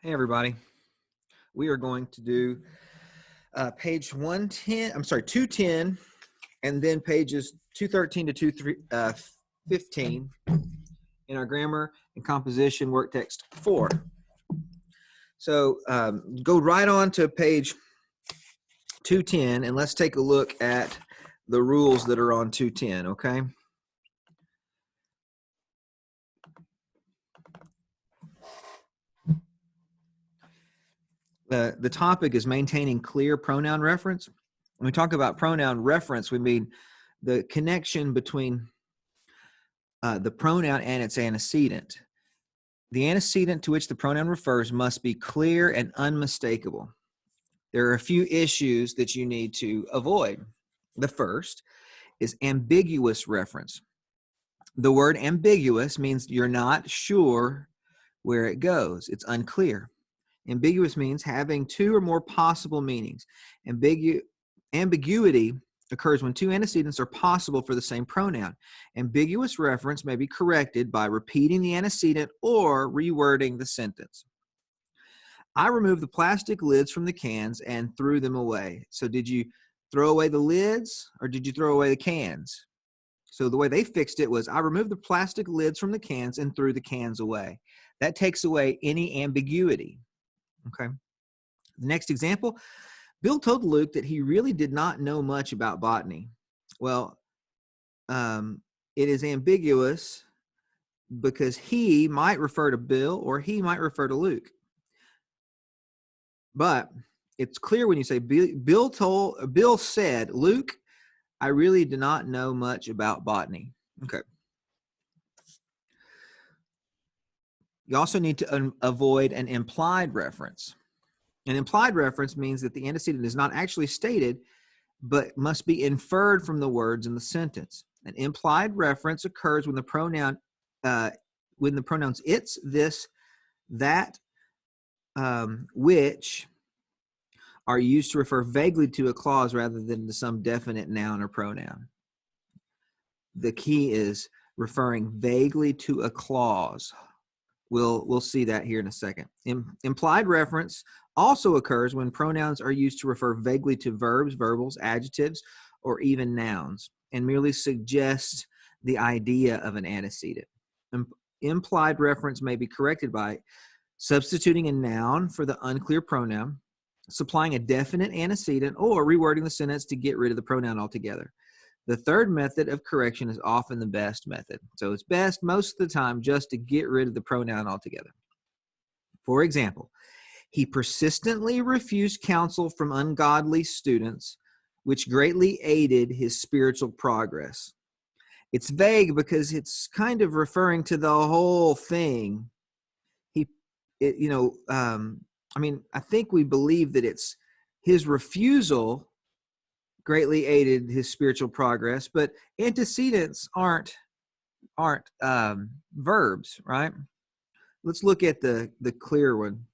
Hey everybody, we are going to do page 210, and then pages 213 to 215 in our grammar and composition work text 4. So go right on to page 210 and let's take a look at the rules that are on 210, okay? The topic is maintaining clear pronoun reference. When we talk about pronoun reference, we mean the connection between the pronoun and its antecedent. The antecedent to which the pronoun refers must be clear and unmistakable. There are a few issues that you need to avoid. The first is ambiguous reference. The word ambiguous means you're not sure where it goes. It's unclear. Ambiguous means having two or more possible meanings. Ambiguity occurs when two antecedents are possible for the same pronoun. Ambiguous reference may be corrected by repeating the antecedent or rewording the sentence. I removed the plastic lids from the cans and threw them away. So did you throw away the lids or did you throw away the cans? So the way they fixed it was I removed the plastic lids from the cans and threw the cans away. That takes away any ambiguity. Okay. The next example, Bill told Luke that he really did not know much about botany. Well, it is ambiguous because he might refer to Bill or he might refer to Luke. But it's clear when you say Bill said, Luke, I really do not know much about botany. Okay. You also need to avoid an implied reference. An implied reference means that the antecedent is not actually stated, but must be inferred from the words in the sentence. An implied reference occurs when the pronouns it's, this, that, which are used to refer vaguely to a clause rather than to some definite noun or pronoun. The key is referring vaguely to a clause. We'll see that here in a second. Implied reference also occurs when pronouns are used to refer vaguely to verbs, verbals, adjectives, or even nouns, and merely suggest the idea of an antecedent. Implied reference may be corrected by substituting a noun for the unclear pronoun, supplying a definite antecedent, or rewording the sentence to get rid of the pronoun altogether. The third method of correction is often the best method. So it's best most of the time just to get rid of the pronoun altogether. For example, he persistently refused counsel from ungodly students, which greatly aided his spiritual progress. It's vague because it's kind of referring to the whole thing. I think we believe that it's his refusal greatly aided his spiritual progress, but antecedents aren't verbs, right? Let's look at the clear one.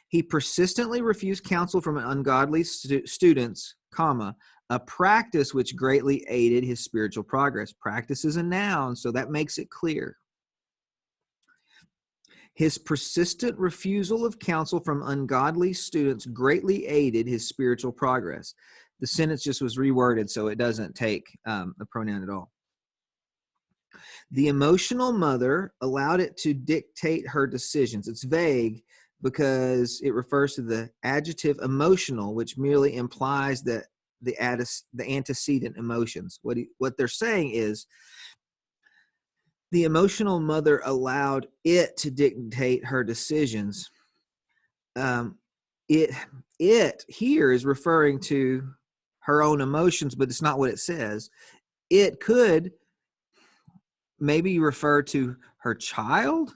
He persistently refused counsel from ungodly students, comma, a practice which greatly aided his spiritual progress. Practice is a noun, so that makes it clear. His persistent refusal of counsel from ungodly students greatly aided his spiritual progress. The sentence just was reworded, so it doesn't take a pronoun at all. The emotional mother allowed it to dictate her decisions. It's vague because it refers to the adjective emotional, which merely implies that the antecedent emotions. What they're saying is the emotional mother allowed it to dictate her decisions. It here is referring to her own emotions, but it's not what it says. It could maybe refer to her child.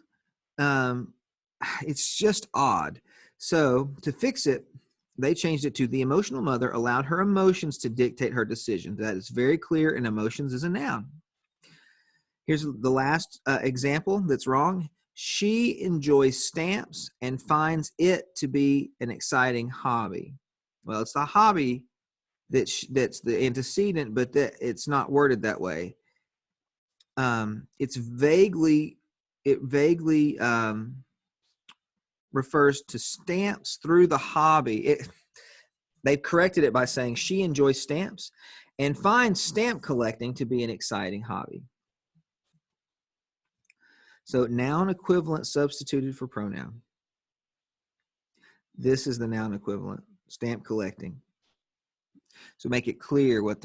It's just odd. So to fix it, they changed it to the emotional mother allowed her emotions to dictate her decision. That is very clear, and emotions is a noun. Here's the last example that's wrong. She enjoys stamps and finds it to be an exciting hobby. Well, it's the hobby that's the antecedent, but it's not worded that way. It vaguely refers to stamps through the hobby. They've corrected it by saying she enjoys stamps and finds stamp collecting to be an exciting hobby. So noun equivalent substituted for pronoun. This is the noun equivalent, stamp collecting. So make it clear what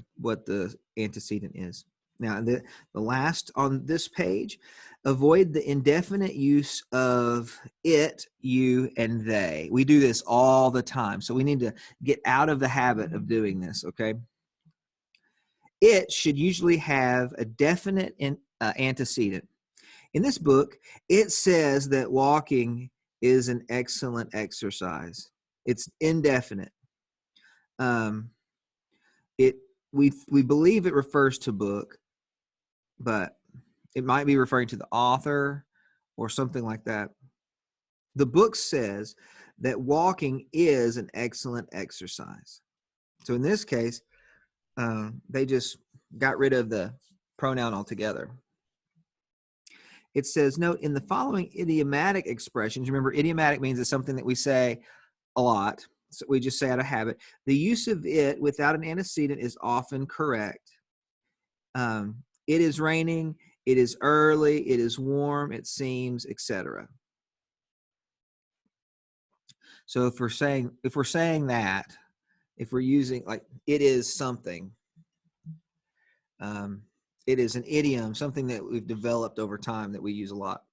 the antecedent is. Now, the last on this page, avoid the indefinite use of it, you, and they. We do this all the time, so we need to get out of the habit of doing this, okay? It should usually have a definite antecedent. In this book, it says that walking is an excellent exercise. It's indefinite. We believe it refers to book, but it might be referring to the author or something like that. The book says that walking is an excellent exercise. So in this case, they just got rid of the pronoun altogether. It says, note, in the following idiomatic expressions, remember, idiomatic means it's something that we say a lot. So we just say out of habit. The use of it without an antecedent is often correct. It is raining, it is early, it is warm, it seems, etc. So if we're saying that, if we're using like it is something, it is an idiom, something that we've developed over time that we use a lot.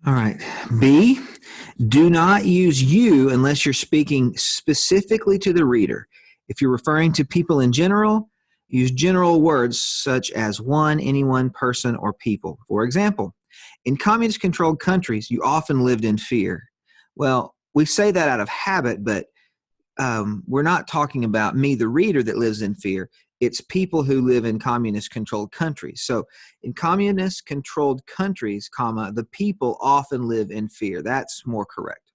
All right. B, do not use you unless you're speaking specifically to the reader. If you're referring to people in general, use general words such as one, anyone, person, or people. For example, in communist-controlled countries, you often lived in fear. Well, we say that out of habit, but we're not talking about me, the reader, that lives in fear. It's people who live in communist-controlled countries. So in communist-controlled countries, the people often live in fear. That's more correct.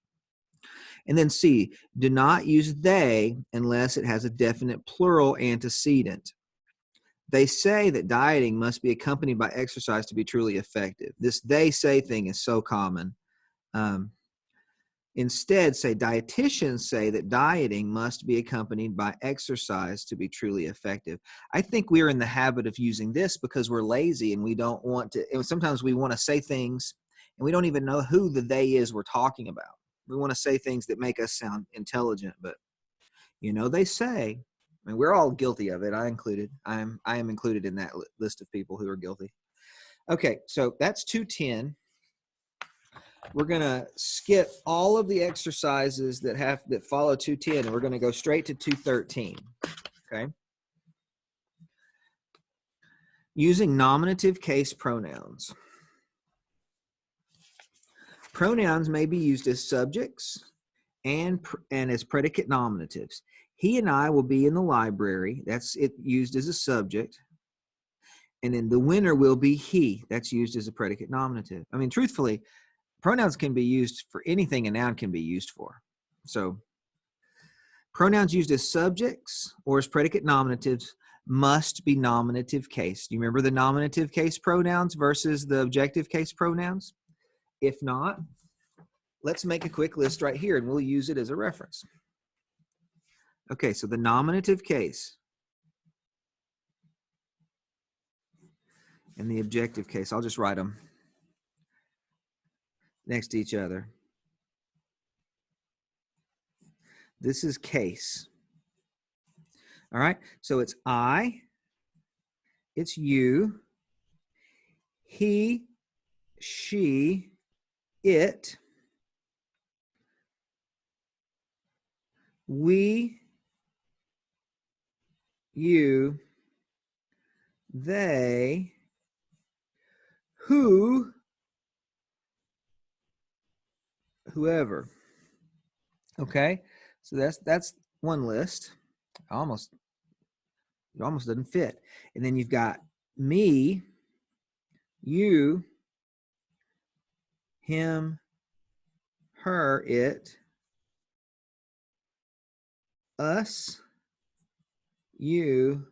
And then C, do not use they unless it has a definite plural antecedent. They say that dieting must be accompanied by exercise to be truly effective. This they say thing is so common. Instead, say dietitians say that dieting must be accompanied by exercise to be truly effective. I think we're in the habit of using this because we're lazy and we don't want to. And sometimes we want to say things and we don't even know who the they is we're talking about. We want to say things that make us sound intelligent, but they say, and we're all guilty of it. I am included in that list of people who are guilty. Okay, so that's 210. We're going to skip all of the exercises that follow 210, and we're going to go straight to 213. Okay? Using nominative case pronouns. Pronouns may be used as subjects and as predicate nominatives. He and I will be in the library. That's it, used as a subject. And then the winner will be he. That's used as a predicate nominative. I mean, truthfully, pronouns can be used for anything a noun can be used for. So pronouns used as subjects or as predicate nominatives must be nominative case. Do you remember the nominative case pronouns versus the objective case pronouns? If not, let's make a quick list right here and we'll use it as a reference. Okay, so the nominative case and the objective case, I'll just write them next to each other. This is case. All right, so it's I, it's you, he, she, it, we, you, they, who, whoever. Okay, so that's one list. It almost doesn't fit. And then you've got me, you, him, her, it, us, you,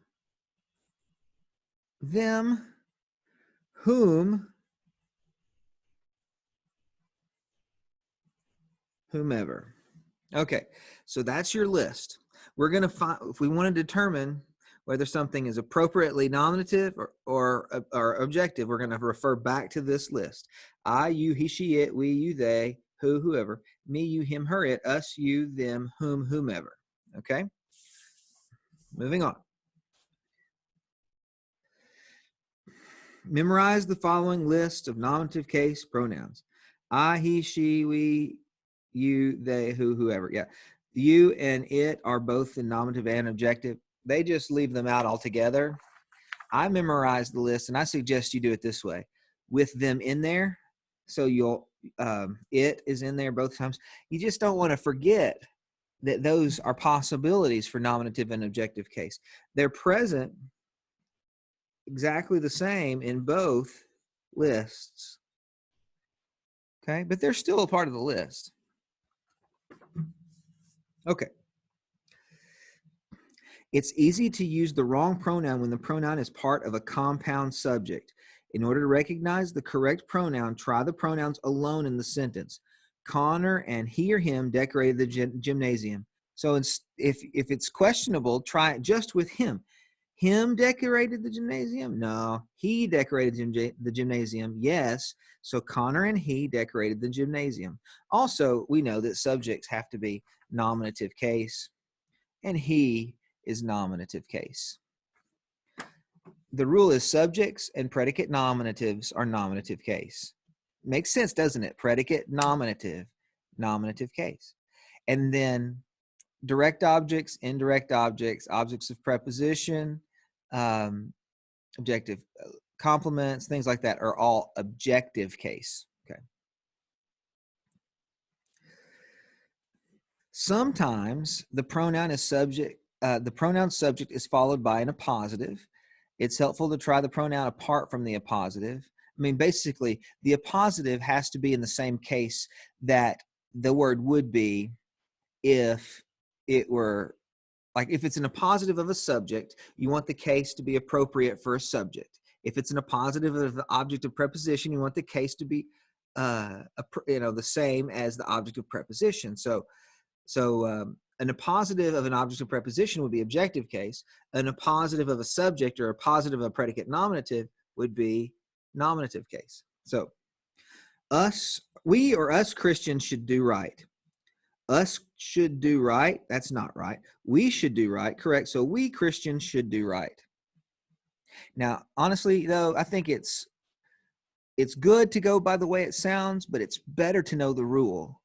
them, whom, whomever. Okay, so that's your list. We're going to find, if we want to determine whether something is appropriately nominative or objective, we're going to refer back to this list. I, you, he, she, it, we, you, they, who, whoever, me, you, him, her, it, us, you, them, whom, whomever. Okay? Moving on. Memorize the following list of nominative case pronouns. I, he, she, we, you, they, who, whoever. Yeah. You and it are both in nominative and objective. They just leave them out altogether. I memorized the list, and I suggest you do it this way. With them in there, so you'll, it is in there both times. You just don't want to forget that those are possibilities for nominative and objective case. They're present exactly the same in both lists. Okay, but they're still a part of the list. Okay. It's easy to use the wrong pronoun when the pronoun is part of a compound subject. In order to recognize the correct pronoun, try the pronouns alone in the sentence. Connor and he or him decorated the gymnasium. So if it's questionable, try it just with him. Him decorated the gymnasium? No. He decorated the gymnasium? Yes. So Connor and he decorated the gymnasium. Also, we know that subjects have to be nominative case, and he is nominative case. The rule is subjects and predicate nominatives are nominative case. Makes sense, doesn't it? Predicate, nominative, nominative case. And then direct objects, indirect objects, objects of preposition, objective complements, things like that are all objective case. Okay. Sometimes the pronoun is subject. The pronoun subject is followed by an appositive. It's helpful to try the pronoun apart from the appositive. I mean, basically, the appositive has to be in the same case that the word would be if it were, like if it's an appositive of a subject, you want the case to be appropriate for a subject. If it's an appositive of the object of preposition, you want the case to be the same as the object of preposition. So an appositive of an object of preposition would be objective case. An appositive of a subject or a positive of a predicate nominative would be nominative case. So we or us Christians should do right. Us should do right. That's not right. We should do right. Correct. So we Christians should do right. Now, honestly, though, I think it's good to go by the way it sounds, but it's better to know the rule,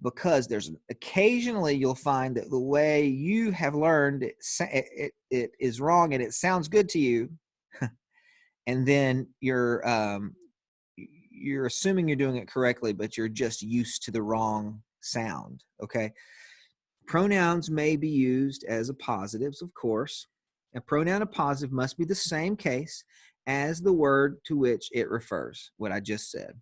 because there's occasionally you'll find that the way you have learned it is wrong and it sounds good to you, and then you're assuming you're doing it correctly, but you're just used to the wrong sound. Okay. Pronouns may be used as appositives, of course. A pronoun appositive must be the same case as the word to which it refers, what I just said.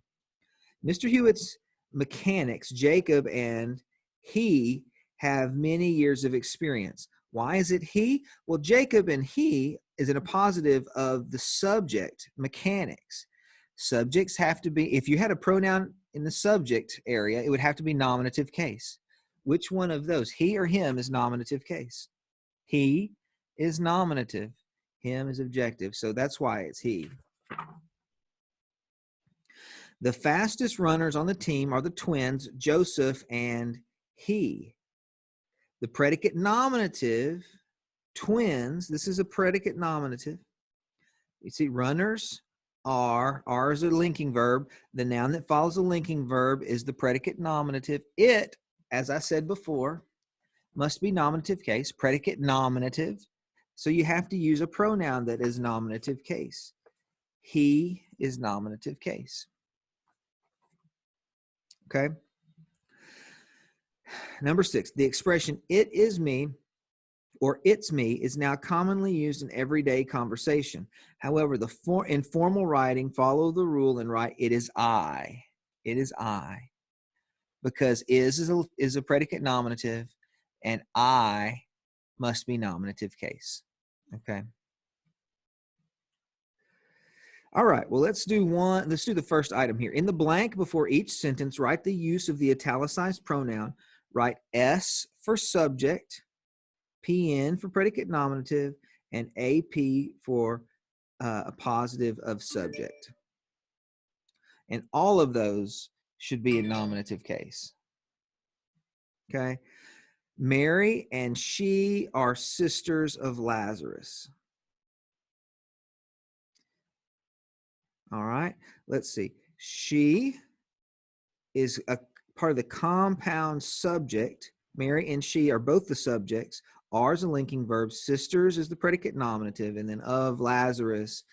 Mr. Hewitt's mechanics, Jacob and he, have many years of experience. Why is it he? Well, Jacob and he is an appositive of the subject, mechanics. Subjects have to be, if you had a pronoun in the subject area, it would have to be nominative case. Which one of those? He or him is nominative case. He is nominative. Him is objective. So that's why it's he. The fastest runners on the team are the twins, Joseph and he. The predicate nominative, twins, this is a predicate nominative. You see, runners are is a linking verb. The noun that follows a linking verb is the predicate nominative. It, as I said before, must be nominative case, predicate nominative. So you have to use a pronoun that is nominative case. He is nominative case. Okay. Number 6, the expression "it is me" or "it's me" is now commonly used in everyday conversation. However, the informal writing, follow the rule and write "it is I." It is I. Because is a predicate nominative, and I must be nominative case. Okay. All right, well, let's do the first item here. In the blank before each sentence, write the use of the italicized pronoun. Write S for subject, PN for predicate nominative, and AP for appositive of subject. And all of those should be in nominative case. Okay. Mary and she are sisters of Lazarus. All right. Let's see. She is a part of the compound subject. Mary and she are both the subjects. Are is a linking verb. Sisters is the predicate nominative. And then of Lazarus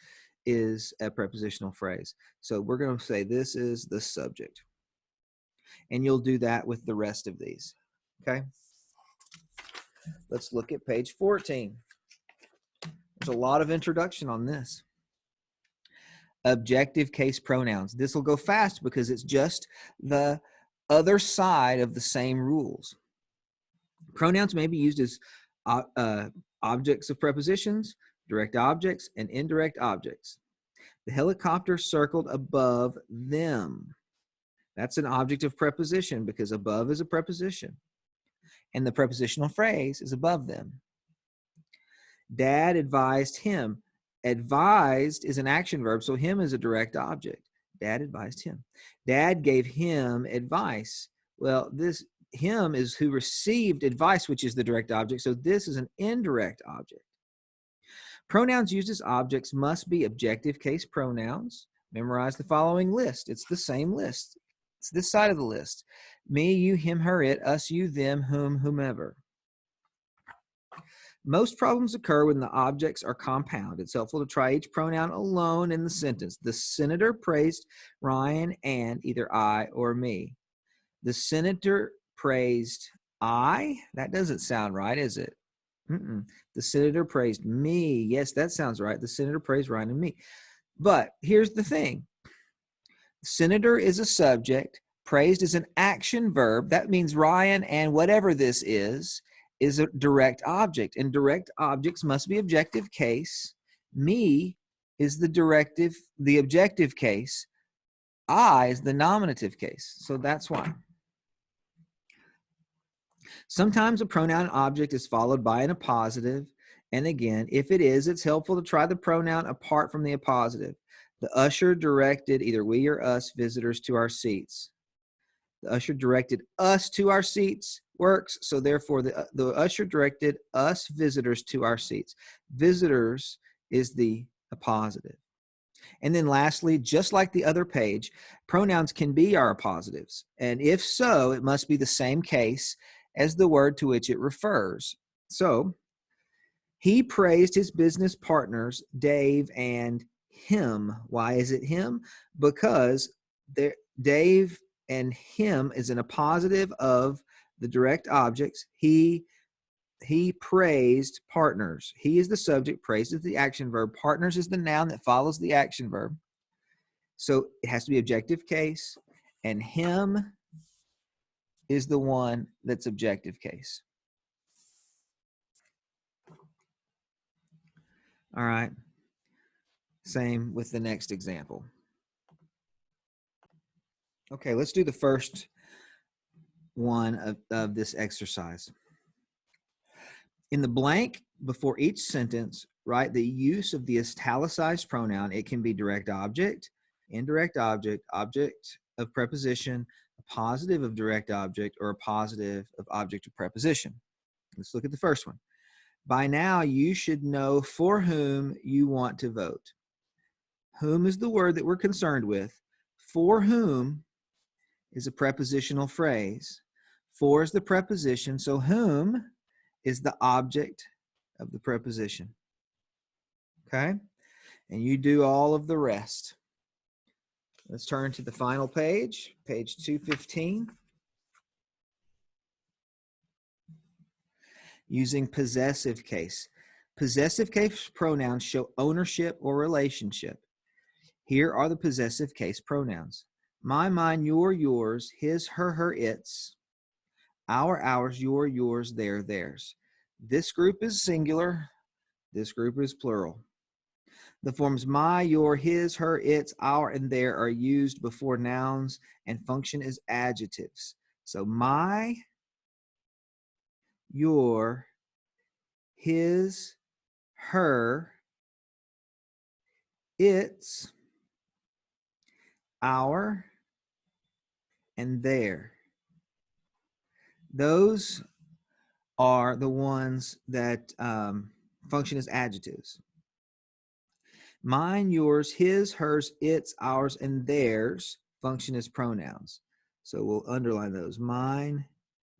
is a prepositional phrase. So we're going to say this is the subject. And you'll do that with the rest of these. Okay. Let's look at page 14. There's a lot of introduction on this. Objective case pronouns. This will go fast because it's just the other side of the same rules. Pronouns may be used as objects of prepositions, direct objects, and indirect objects. The helicopter circled above them. That's an object of preposition because above is a preposition. And the prepositional phrase is above them. Dad advised him. Advised is an action verb, so him is a direct object. Dad advised him. Dad gave him advice. Well, this him is who received advice, which is the direct object, so this is an indirect object. Pronouns used as objects must be objective case pronouns. Memorize the following list. It's the same list. It's this side of the list. Me, you, him, her, it, us, you, them, whom, whomever. Most problems occur when the objects are compound. It's helpful to try each pronoun alone in the sentence. The senator praised Ryan and either I or me. The senator praised I? That doesn't sound right, is it? The senator praised me. Yes, that sounds right. The senator praised Ryan and me. But here's the thing. Senator is a subject. Praised is an action verb. That means Ryan and whatever this is a direct object, and direct objects must be objective case. Me is the objective case. I is the nominative case. So that's why. Sometimes a pronoun object is followed by an appositive. And again, if it is, it's helpful to try the pronoun apart from the appositive. The usher directed either we or us visitors to our seats. The usher directed us to our seats works, so therefore the usher directed us visitors to our seats. Visitors is the appositive. And then lastly, just like the other page, pronouns can be our appositives. And if so, it must be the same case as the word to which it refers. So, he praised his business partners, Dave and him. Why is it him? Because Dave and him is an appositive of the direct objects. He praised partners. He is the subject. Praised is the action verb. Partners is the noun that follows the action verb. So it has to be objective case. And him is the one that's objective case. All right. Same with the next example. Okay, let's do the first one of this exercise. In the blank before each sentence, write the use of the italicized pronoun. It can be direct object, indirect object, object of preposition, a positive of direct object, or a positive of object of preposition. Let's look at the first one. By now, you should know for whom you want to vote. Whom is the word that we're concerned with. For whom is a prepositional phrase. For is the preposition, so whom is the object of the preposition. Okay? And you do all of the rest. Let's turn to the final page, page 215. Using possessive case. Possessive case pronouns show ownership or relationship. Here are the possessive case pronouns. My, mine, your, yours, his, her, its, our, ours, your, yours, their, theirs. This group is singular. This group is plural. The forms my, your, his, her, its, our, and their are used before nouns and function as adjectives. So my, your, his, her, its, our, and their. Those are the ones that function as adjectives. Mine, yours, his, hers, its, ours, and theirs function as pronouns. So we'll underline those. Mine,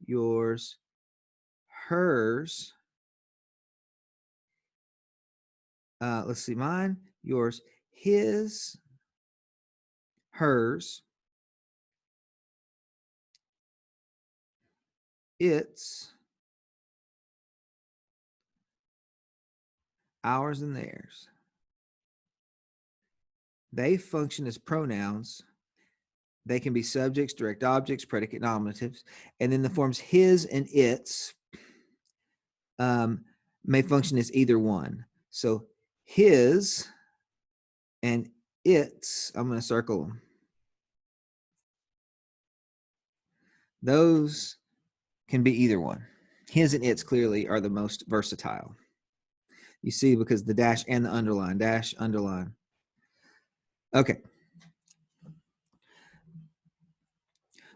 yours, hers. Let's see. Mine, yours, his, hers, its, ours, and theirs. They function as pronouns. They can be subjects, direct objects, predicate nominatives. And then the forms his and its may function as either one. So his and its, I'm going to circle them. Those can be either one. His and its clearly are the most versatile. You see, because the dash and the underline, dash, underline. Okay.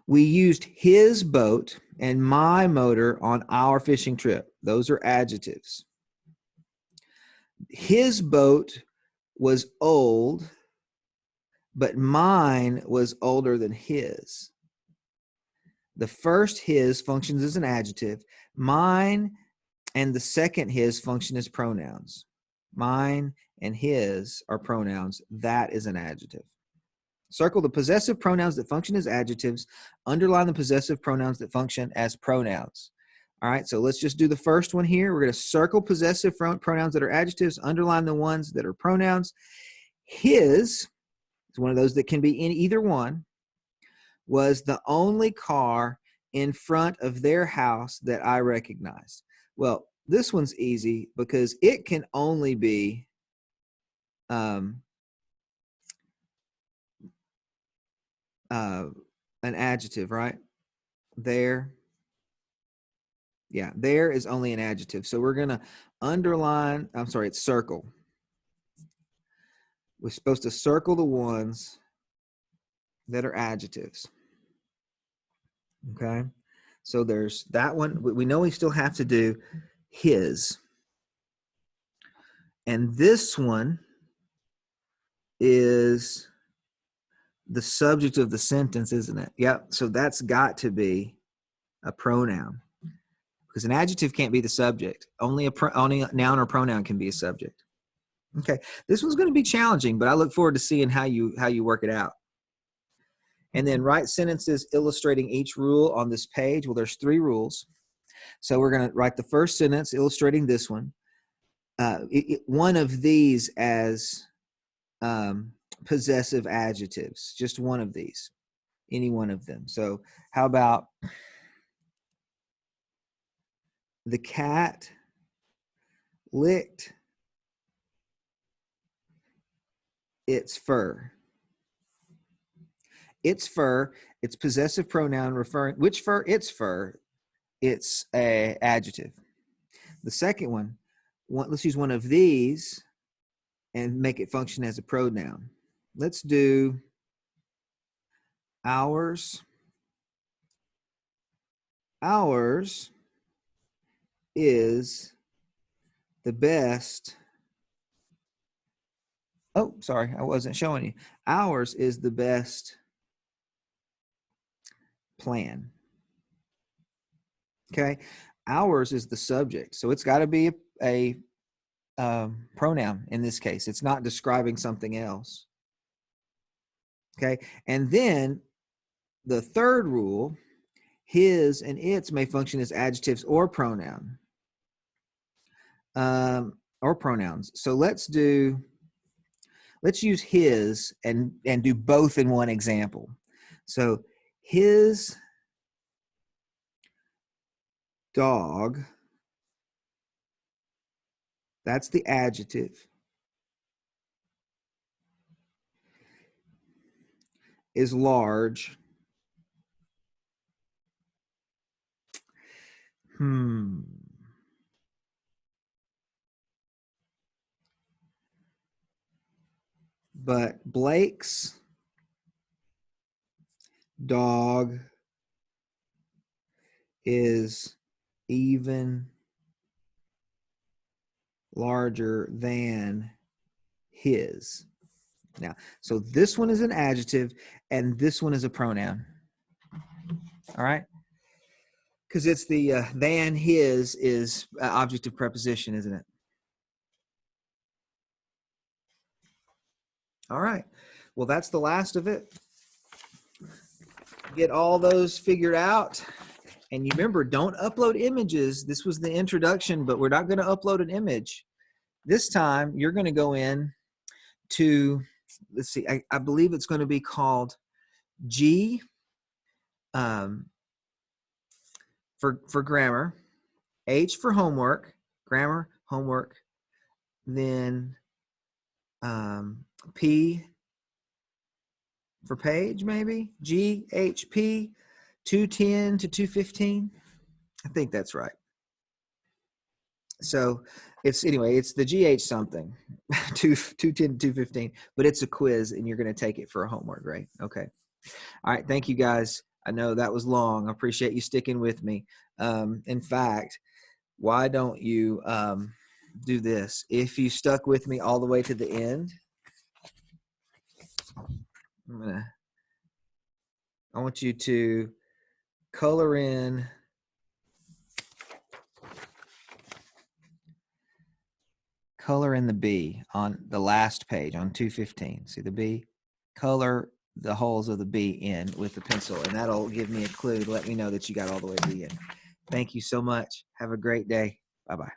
We used his boat and my motor on our fishing trip. Those are adjectives. His boat was old, but mine was older than his. The first his functions as an adjective. Mine and the second his function as pronouns. Mine and his are pronouns. That is an adjective. Circle the possessive pronouns that function as adjectives. Underline the possessive pronouns that function as pronouns. All right, so let's just do the first one here. We're going to circle possessive pronouns that are adjectives. Underline the ones that are pronouns. His is one of those that can be in either one. Was the only car in front of their house that I recognized. Well, this one's easy because it can only be an adjective, right? There. Yeah, there is only an adjective. So we're going to underline, it's circle. We're supposed to circle the ones that are adjectives. Okay, so there's that one. We know we still have to do his. And this one is the subject of the sentence, isn't it? Yep, so that's got to be a pronoun. Because an adjective can't be the subject. Only a noun or pronoun can be a subject. Okay, this one's going to be challenging, but I look forward to seeing how you work it out. And then write sentences illustrating each rule on this page. Well, there's 3 rules. So we're going to write the first sentence illustrating this one. One of these as possessive adjectives. Just one of these. Any one of them. So how about the cat licked its fur. Its fur, it's possessive pronoun referring, which fur? Its fur. It's a adjective. The second one, let's use one of these and make it function as a pronoun. Let's do ours. Ours is the best. Oh, sorry, I wasn't showing you. Ours is the best plan. Okay, ours is the subject, so it's got to be a pronoun in this case. It's not describing something else. Okay, and then the third rule, his and its may function as adjectives or pronoun. Or pronouns. So let's use his and do both in one example. So his dog, that's the adjective. is large. But Blake's dog is even larger than his. Now, so this one is an adjective and this one is a pronoun. All right? Because it's the than his is object of preposition, isn't it? All right. Well, that's the last of it. Get all those figured out. And you remember, don't upload images. This was the introduction, but we're not going to upload an image. This time, you're going to go in to, let's see, I believe it's going to be called G for grammar, H for homework, grammar, homework, then P for page, maybe, GHP 210 to 215. I think that's right. So it's the GH something, 210 to 215, but it's a quiz and you're going to take it for a homework, right? Okay. All right. Thank you guys. I know that was long. I appreciate you sticking with me. In fact, why don't you do this? If you stuck with me all the way to the end, I want you to color in the B on the last page on 215. See the B? Color the holes of the B in with the pencil, and that'll give me a clue to let me know that you got all the way to the end. Thank you so much. Have a great day. Bye-bye.